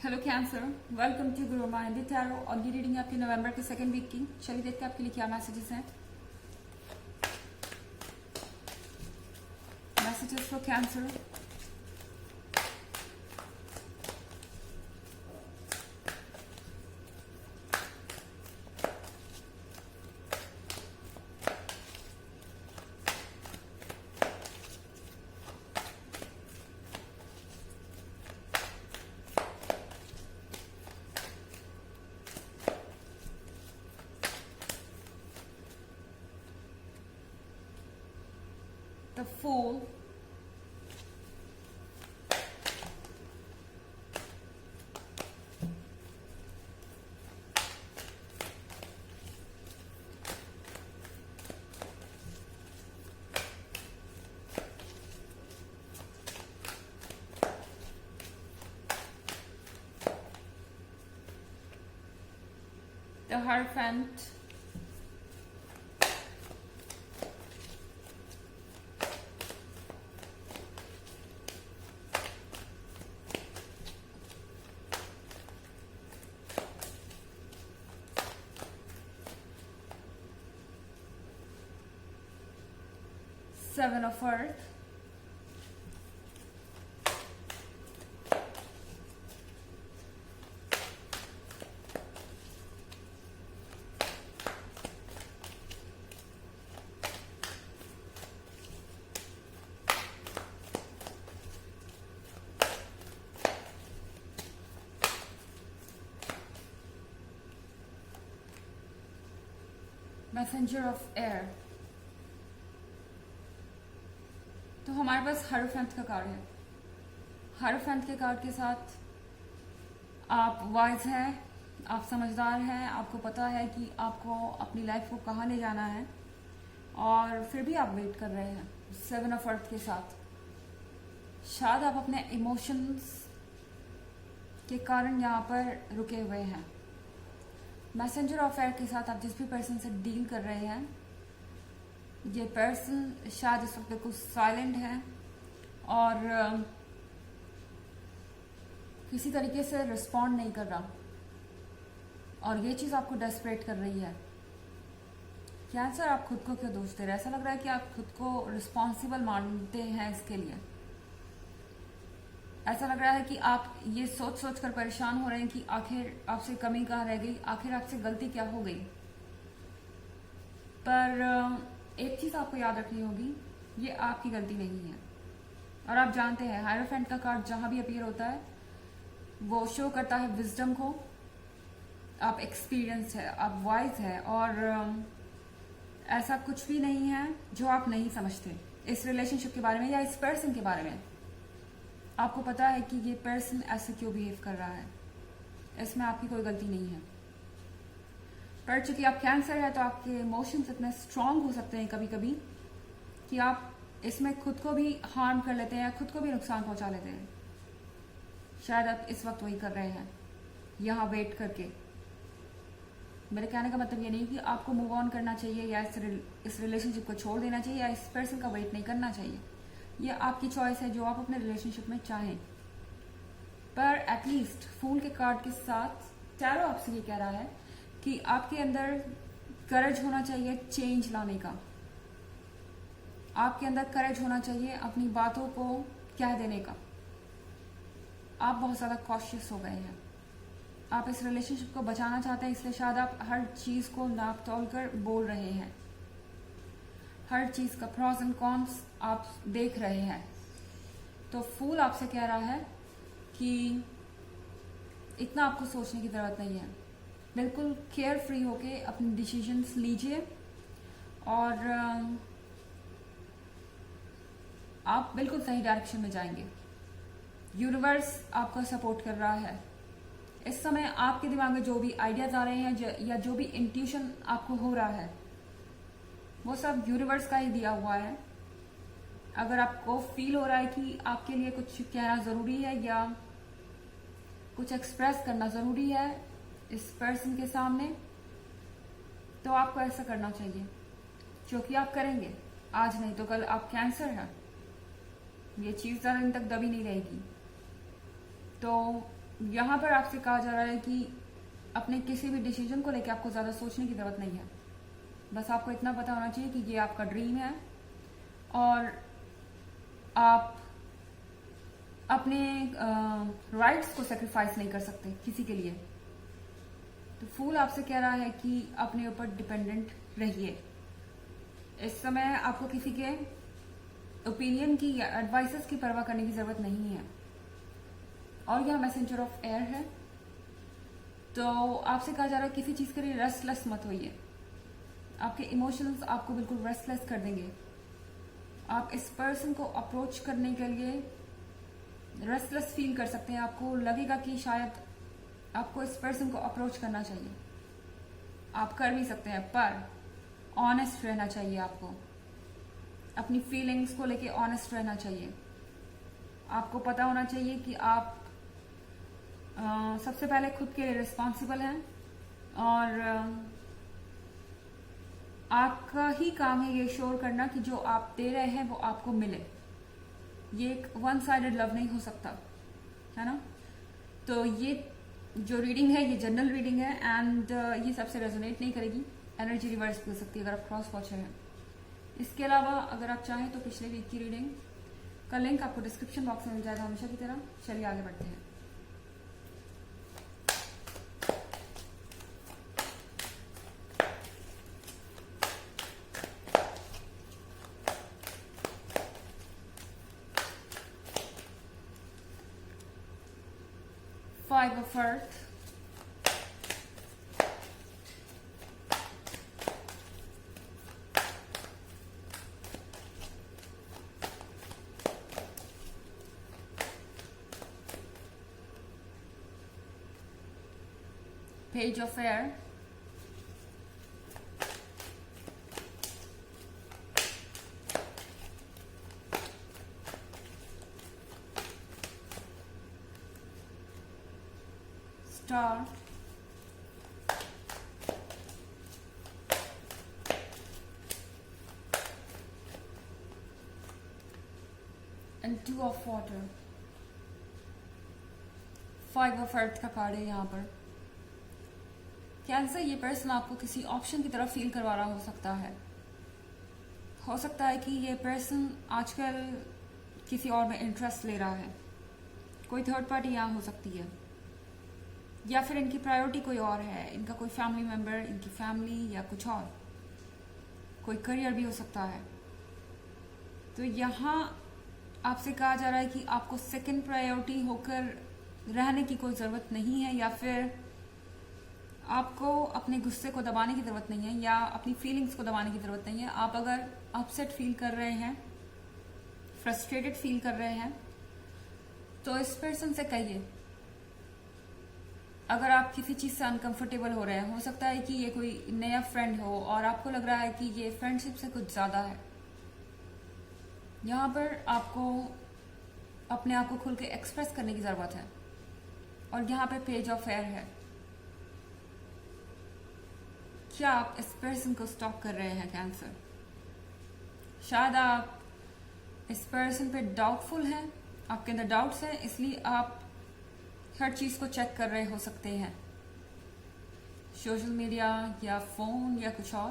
Hello cancer, welcome to Guru mind tarot. और ये reading आपकी नवंबर के सेकंड वीक की। चलिए देखते हैं आपके लिए क्या मैसेजेस हैं। Messages for cancer. The Fool, The Hierophant, Seven of Earth, Messenger of Air। तो हमारे पास हायरोफेंट का कार्ड है। हायरोफेंट के कार्ड के साथ आप वाइज हैं, आप समझदार हैं, आपको पता है कि आपको अपनी लाइफ को कहाँ ले जाना है, और फिर भी आप वेट कर रहे हैं। सेवन ऑफ अर्थ के साथ शायद आप अपने इमोशंस के कारण यहाँ पर रुके हुए हैं। मैसेंजर ऑफ एयर के साथ आप जिस भी पर्सन से डील कर रहे हैं, ये पर्सन शायद इस वक्त बिल्कुल साइलेंट है और किसी तरीके से रिस्पॉन्ड नहीं कर रहा, और ये चीज़ आपको डेस्परेट कर रही है। कैंसर, आप खुद को क्यों दोष दे रहे हैं? ऐसा लग रहा है कि आप खुद को रिस्पॉन्सिबल मानते हैं इसके लिए। ऐसा लग रहा है कि आप ये सोच सोच कर परेशान हो रहे हैं कि आखिर आपसे कमी कहाँ रह गई, आखिर आपसे गलती क्या हो गई। पर एक चीज़ आपको याद रखनी होगी, ये आपकी गलती नहीं है। और आप जानते हैं हायरोफेंट का कार्ड जहाँ भी अपीयर होता है वो शो करता है विजडम को। आप एक्सपीरियंस है, आप वाइज है, और ऐसा कुछ भी नहीं है जो आप नहीं समझते इस रिलेशनशिप के बारे में या इस पर्सन के बारे में। आपको पता है कि ये पर्सन ऐसे क्यों बिहेव कर रहा है, इसमें आपकी कोई गलती नहीं है। पर चूंकि आप कैंसर है तो आपके इमोशंस इतने स्ट्रांग हो सकते हैं कभी कभी कि आप इसमें खुद को भी हार्म कर लेते हैं, खुद को भी नुकसान पहुंचा लेते हैं। शायद आप इस वक्त वही कर रहे हैं, यहाँ वेट करके। मेरे कहने का मतलब ये नहीं कि आपको मूव ऑन करना चाहिए या इस रिलेशनशिप को छोड़ देना चाहिए या इस पर्सन का वेट नहीं करना चाहिए। ये आपकी चॉइस है जो आप अपने रिलेशनशिप में चाहें। पर एटलीस्ट फूल के कार्ड के साथ टैरो आपसे ये कह रहा है कि आपके अंदर करेज होना चाहिए चेंज लाने का। आपके अंदर करेज होना चाहिए अपनी बातों को कह देने का। आप बहुत ज़्यादा कॉशियस हो गए हैं। आप इस रिलेशनशिप को बचाना चाहते हैं, इसलिए शायद आप हर चीज़ को नाप तोल कर बोल रहे हैं। हर चीज़ का प्रॉस एंड कॉन्स आप देख रहे हैं। तो फूल आपसे कह रहा है कि इतना आपको सोचने की ज़रूरत नहीं है। बिल्कुल केयर फ्री होके अपने डिसीजंस लीजिए और आप बिल्कुल सही डायरेक्शन में जाएंगे। यूनिवर्स आपका सपोर्ट कर रहा है। इस समय आपके दिमाग में जो भी आइडियाज आ रहे हैं या जो भी इंट्यूशन आपको हो रहा है वो सब यूनिवर्स का ही दिया हुआ है। अगर आपको फील हो रहा है कि आपके लिए कुछ कहना ज़रूरी है या कुछ एक्सप्रेस करना ज़रूरी है इस पर्सन के सामने, तो आपको ऐसा करना चाहिए, जो कि आप करेंगे। आज नहीं तो कल आप कैंसर है, ये चीज़ ज़्यादा दिन तक दबी नहीं रहेगी। तो यहाँ पर आपसे कहा जा रहा है कि अपने किसी भी डिसीजन को लेकर आपको ज़्यादा सोचने की ज़रूरत नहीं है। बस आपको इतना पता होना चाहिए कि ये आपका ड्रीम है और आप अपने राइट्स को सेक्रीफाइस नहीं कर सकते किसी के लिए। तो फूल आपसे कह रहा है कि अपने ऊपर डिपेंडेंट रहिए। इस समय आपको किसी के ओपिनियन की या एडवाइसेस की परवाह करने की ज़रूरत नहीं है। और यह मैसेंजर ऑफ एयर है, तो आपसे कहा जा रहा है किसी चीज़ के लिए रेस्टलेस मत होइए। आपके इमोशंस आपको बिल्कुल रेस्टलेस कर देंगे। आप इस पर्सन को अप्रोच करने के लिए रेस्टलेस फील कर सकते हैं। आपको लगेगा कि शायद आपको इस पर्सन को अप्रोच करना चाहिए। आप कर भी सकते हैं, पर ऑनेस्ट रहना चाहिए। आपको अपनी फीलिंग्स को लेके ऑनेस्ट रहना चाहिए। आपको पता होना चाहिए कि आप सबसे पहले खुद के लिए रिस्पॉन्सिबल हैं और आपका ही काम है ये श्योर करना कि जो आप दे रहे हैं वो आपको मिले। ये एक वन साइडेड लव नहीं हो सकता, है ना। तो ये जो रीडिंग है ये जनरल रीडिंग है एंड ये सबसे रेजोनेट नहीं करेगी। एनर्जी रिवर्स भी हो सकती है अगर आप क्रॉस वॉचर हैं। इसके अलावा अगर आप चाहें तो पिछले वीक की रीडिंग का लिंक आपको डिस्क्रिप्शन बॉक्स में मिल जाएगा हमेशा की तरह। चलिए आगे बढ़ते हैं। Five of Earth, Page of Air, Star, and Two of Water। Five of Earth का कार्ड है यहाँ पर। कैंसर, ये पर्सन आपको किसी ऑप्शन की तरफ फील करवा रहा हो सकता है। हो सकता है कि ये पर्सन आजकल किसी और में इंटरेस्ट ले रहा है। कोई थर्ड पार्टी यहाँ हो सकती है, या फिर इनकी प्रायोरिटी कोई और है। इनका कोई फैमिली मेंबर, इनकी फैमिली या कुछ और, कोई करियर भी हो सकता है। तो यहाँ आपसे कहा जा रहा है कि आपको सेकंड प्रायोरिटी होकर रहने की कोई ज़रूरत नहीं है, या फिर आपको अपने गुस्से को दबाने की ज़रूरत नहीं है, या अपनी फीलिंग्स को दबाने की ज़रूरत नहीं है। आप अगर अपसेट फील कर रहे हैं, फ्रस्ट्रेटेड फील कर रहे हैं, तो इस पर्सन से कहिए। अगर आप किसी चीज़ से अनकंफर्टेबल हो रहे हैं, हो सकता है कि ये कोई नया फ्रेंड हो और आपको लग रहा है कि ये फ्रेंडशिप से कुछ ज़्यादा है। यहाँ पर आपको अपने आप को खुल के एक्सप्रेस करने की ज़रूरत है। और यहाँ पे पेज ऑफ एयर है। क्या आप इस पर्सन को स्टॉक कर रहे हैं कैंसर? शायद आप इस पर्सन पे डाउटफुल हैं, आपके अंदर डाउट्स हैं, इसलिए आप हर चीज़ को चेक कर रहे हो सकते हैं, सोशल मीडिया या फोन या कुछ और,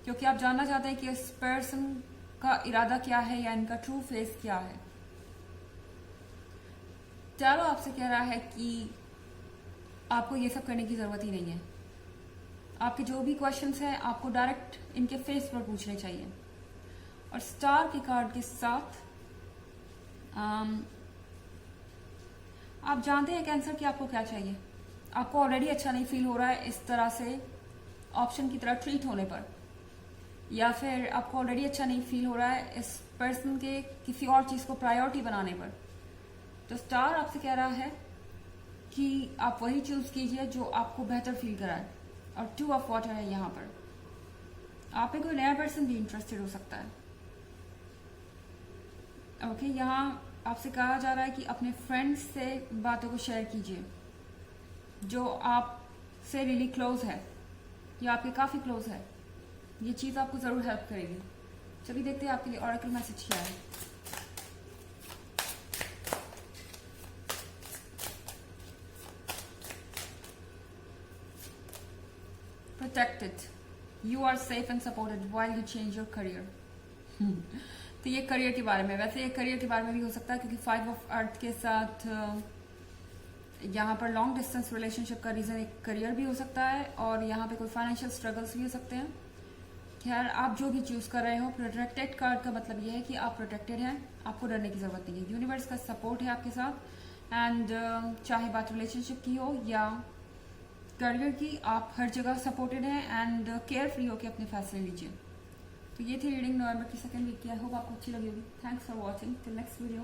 क्योंकि आप जानना चाहते हैं कि इस पर्सन का इरादा क्या है या इनका ट्रू फेस क्या है। टैरो आपसे कह रहा है कि आपको ये सब करने की ज़रूरत ही नहीं है। आपके जो भी क्वेश्चंस हैं आपको डायरेक्ट इनके फेस पर पूछने चाहिए। और स्टार के कार्ड के साथ आप जानते हैं कैंसर कि आपको क्या चाहिए। आपको ऑलरेडी अच्छा नहीं फील हो रहा है इस तरह से ऑप्शन की तरह ट्रीट होने पर, या फिर आपको ऑलरेडी अच्छा नहीं फील हो रहा है इस पर्सन के किसी और चीज़ को प्रायोरिटी बनाने पर। तो स्टार आपसे कह रहा है कि आप वही चूज कीजिए जो आपको बेहतर फील कराए। और टू ऑफ वाटर है यहाँ पर। आप में कोई नया पर्सन भी इंटरेस्टेड हो सकता है। ओके, यहाँ आपसे कहा जा रहा है कि अपने फ्रेंड्स से बातों को शेयर कीजिए जो आपसे रियली क्लोज है या आपके काफ़ी क्लोज है। ये चीज़ आपको ज़रूर हेल्प करेगी। चलिए देखते हैं आपके लिए ऑरेकल मैसेज क्या है। protected, you are safe and supported while you change your career. तो ये करियर के बारे में, वैसे ये करियर के बारे में भी हो सकता है क्योंकि 5 ऑफ अर्थ के साथ यहाँ पर लॉन्ग डिस्टेंस रिलेशनशिप का रीजन एक करियर भी हो सकता है और यहाँ पे कोई फाइनेंशियल स्ट्रगल्स भी हो सकते हैं। खैर, आप जो भी चूज कर रहे हो, प्रोटेक्टेड कार्ड का मतलब ये है कि आप प्रोटेक्टेड हैं, आपको डरने की जरूरत नहीं है। यूनिवर्स का सपोर्ट है आपके साथ एंड चाहे बात रिलेशनशिप की हो या करियर की, आप हर जगह सपोर्टेड हैं एंड केयर फ्री होकर अपने फैसले लीजिए। तो ये थी रीडिंग नवंबर की सेकंड वीक की। आई होप आपको अच्छी लगी होगी। Thanks for watching, till next video.